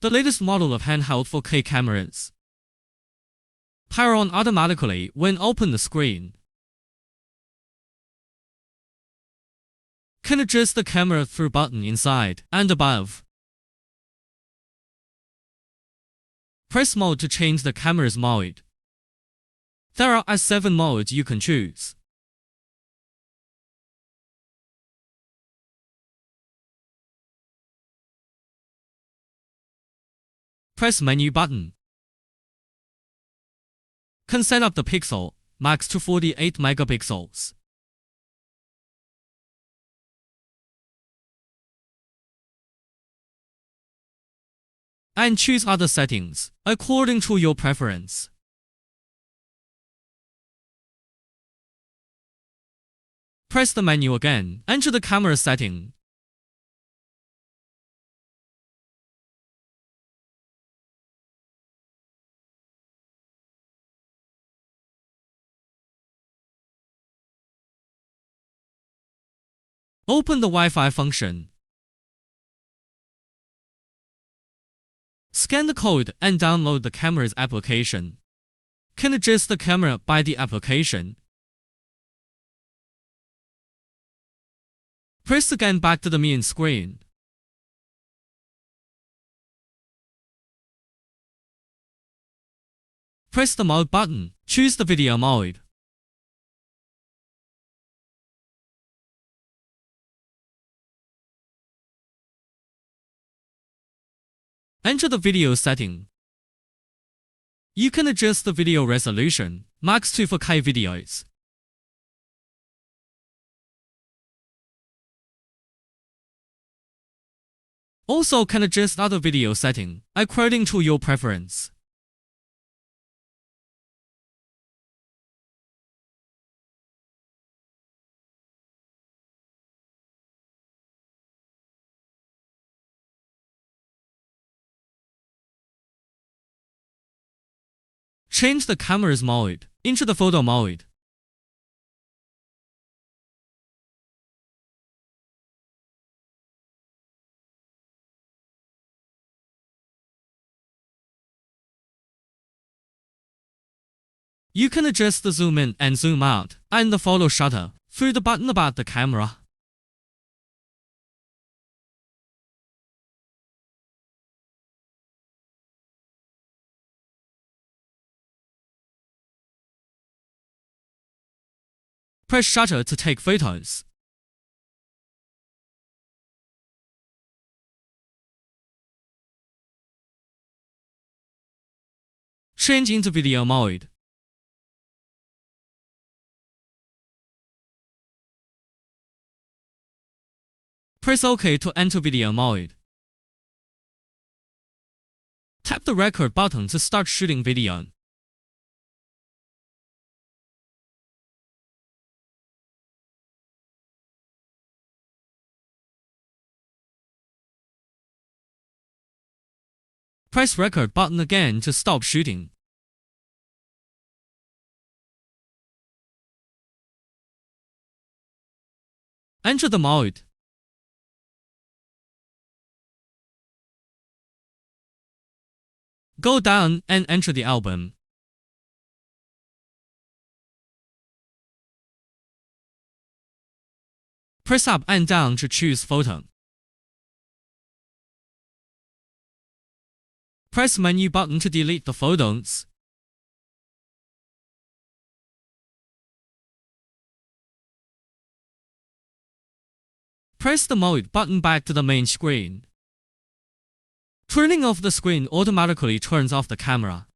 the latest model of handheld 4K cameras. Power on automatically when open the screen. Can adjust the camera through button inside and above. Press mode to change the camera's mode. There are 7 modes you can choose. Press menu button. Can set up the pixel max to 48 megapixels. And choose other settings according to your preference. Press the menu again, enter the camera setting. Open the Wi-Fi function. Scan the code and download the camera's application. Can adjust the camera by the application. Press again back to the main screen. Press the mode button. Choose the video mode. Enter the video setting. You can adjust the video resolution, max to 4K videos. Also can adjust other video setting according to your preference. Change the camera's mode into the photo mode. You can adjust the zoom in and zoom out and the photo shutter through the button about the camera. Press shutter to take photos. Change into video mode. Press OK to enter video mode. Tap the record button to start shooting video. Press record button again to stop shooting. Enter the mode. Go down and enter the album. Press up and down to choose photo. Press menu button to delete the photos. Press the mode button back to the main screen. Turning off the screen automatically turns off the camera.